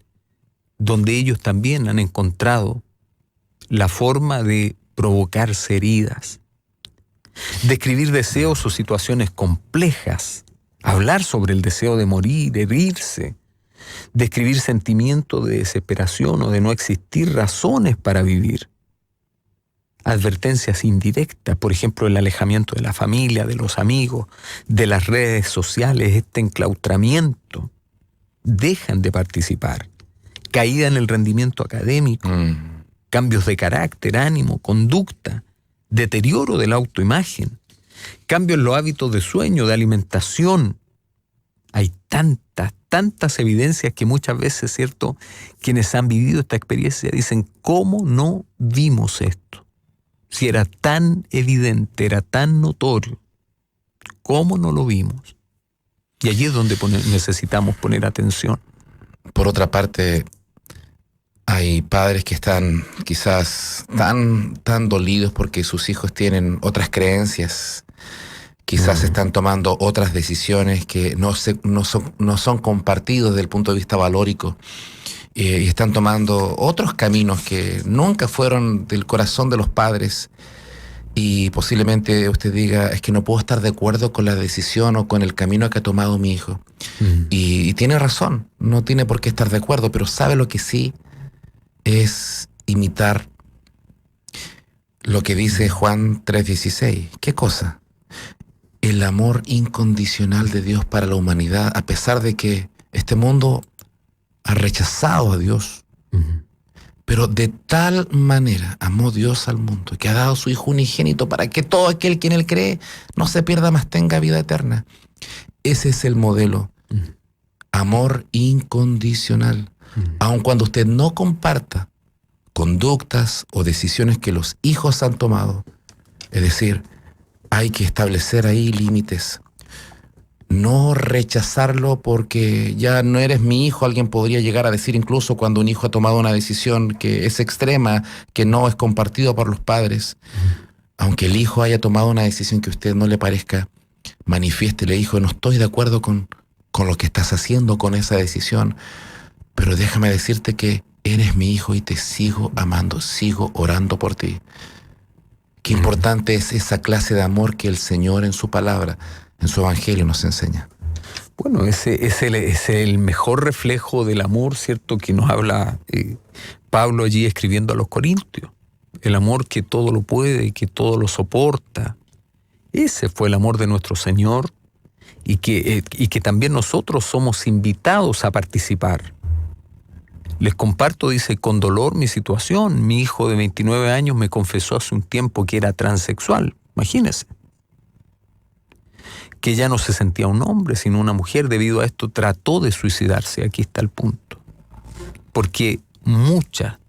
donde ellos también han encontrado la forma de provocarse heridas. Describir deseos o situaciones complejas, hablar sobre el deseo de morir, herirse, describir sentimientos de desesperación o de no existir razones para vivir. advertencias indirectas, por ejemplo, el alejamiento de la familia, de los amigos, de las redes sociales, este enclaustramiento. Dejan de participar. Caída en el rendimiento académico, cambios de carácter, ánimo, conducta, deterioro de la autoimagen, cambios en los hábitos de sueño, de alimentación. Hay tantas evidencias que muchas veces, ¿cierto?, quienes han vivido esta experiencia dicen, ¿cómo no vimos esto? Si era tan evidente, era tan notorio, ¿cómo no lo vimos? Y allí es donde necesitamos poner atención. Por otra parte, hay padres que están quizás tan dolidos porque sus hijos tienen otras creencias. Quizás están tomando otras decisiones que no son compartidos desde el punto de vista valórico, y están tomando otros caminos que nunca fueron del corazón de los padres, y posiblemente usted diga, es que no puedo estar de acuerdo con la decisión o con el camino que ha tomado mi hijo. Y tiene razón, no tiene por qué estar de acuerdo, pero sabe lo que sí es imitar lo que dice Juan 3:16. ¿Qué cosa? El amor incondicional de Dios para la humanidad, a pesar de que este mundo ha rechazado a Dios. Pero de tal manera amó Dios al mundo, que ha dado a su Hijo unigénito para que todo aquel que en Él cree no se pierda, mas tenga vida eterna. Ese es el modelo. Amor incondicional. Aun cuando usted no comparta conductas o decisiones que los hijos han tomado. Es decir, hay que establecer ahí límites. No rechazarlo porque ya no eres mi hijo. Alguien podría llegar a decir, incluso cuando un hijo ha tomado una decisión que es extrema, que no es compartido por los padres. Aunque el hijo haya tomado una decisión que a usted no le parezca, manifiéstele, hijo, no estoy de acuerdo con lo que estás haciendo con esa decisión, pero déjame decirte que eres mi hijo y te sigo amando, sigo orando por ti. Qué importante es esa clase de amor que el Señor en su palabra, en su evangelio nos enseña. Bueno, ese es el mejor reflejo del amor, ¿cierto?, que nos habla Pablo allí escribiendo a los Corintios. El amor que todo lo puede y que todo lo soporta. Ese fue el amor de nuestro Señor y que también nosotros somos invitados a participar. Les comparto, dice, con dolor mi situación. Mi hijo de 29 años me confesó hace un tiempo que era transexual. Imagínense. Que ya no se sentía un hombre, sino una mujer. Debido a esto trató de suicidarse. Aquí está el punto. Porque muchas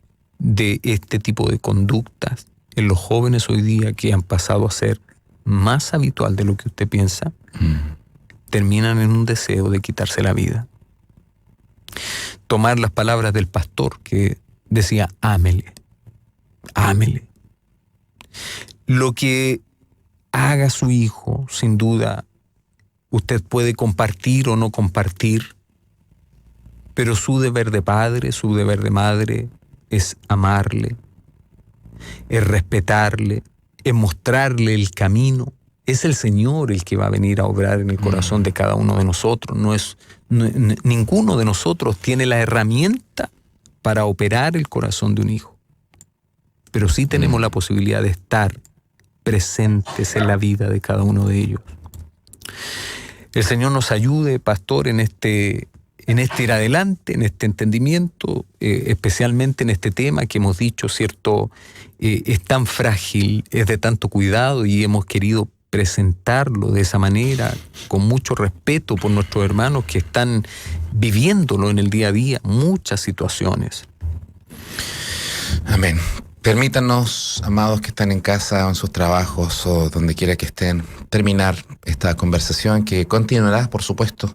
de este tipo de conductas en los jóvenes hoy día, que han pasado a ser más habitual de lo que usted piensa, terminan en un deseo de quitarse la vida. Tomar las palabras del pastor que decía, ámele, ámele. Lo que haga su hijo, sin duda, usted puede compartir o no compartir, pero su deber de padre, su deber de madre es amarle, es respetarle, es mostrarle el camino. Es el Señor el que va a venir a obrar en el corazón de cada uno de nosotros. Ninguno de nosotros tiene la herramienta para operar el corazón de un hijo. Pero sí tenemos la posibilidad de estar presentes en la vida de cada uno de ellos. El Señor nos ayude, pastor, en este ir adelante, en este entendimiento, especialmente en este tema que hemos dicho, ¿cierto? Es tan frágil, es de tanto cuidado y hemos querido presentarlo de esa manera, con mucho respeto por nuestros hermanos que están viviéndolo en el día a día, muchas situaciones. Amén. Permítanos, amados que están en casa o en sus trabajos o donde quiera que estén, terminar esta conversación que continuará, por supuesto.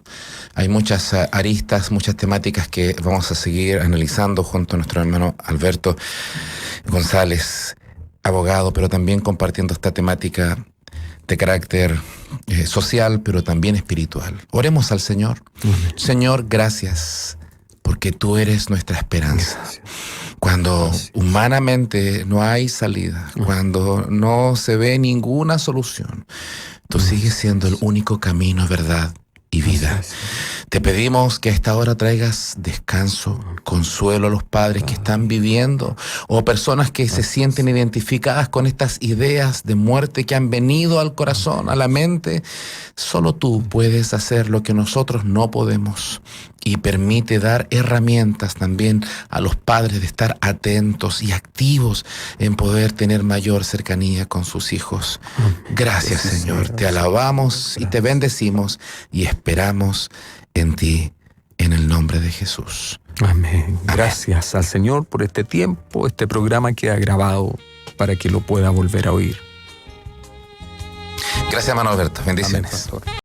Hay muchas aristas, muchas temáticas que vamos a seguir analizando junto a nuestro hermano Alberto González, abogado, pero también compartiendo esta temática de carácter social, pero también espiritual. Oremos al Señor. Señor, gracias, porque tú eres nuestra esperanza. Gracias. Cuando humanamente no hay salida, cuando no se ve ninguna solución, tú sigues siendo el único camino, verdad y vida. Te pedimos que a esta hora traigas descanso, consuelo a los padres que están viviendo o personas que se sienten identificadas con estas ideas de muerte que han venido al corazón, a la mente. Solo tú puedes hacer lo que nosotros no podemos y permite dar herramientas también a los padres de estar atentos y activos en poder tener mayor cercanía con sus hijos. Gracias, Señor. Te alabamos y te bendecimos y esperamos en ti, en el nombre de Jesús. Amén. Gracias al Señor por este tiempo. Este programa queda grabado para que lo pueda volver a oír. Gracias, hermano Alberto. Bendiciones. Amén, pastor.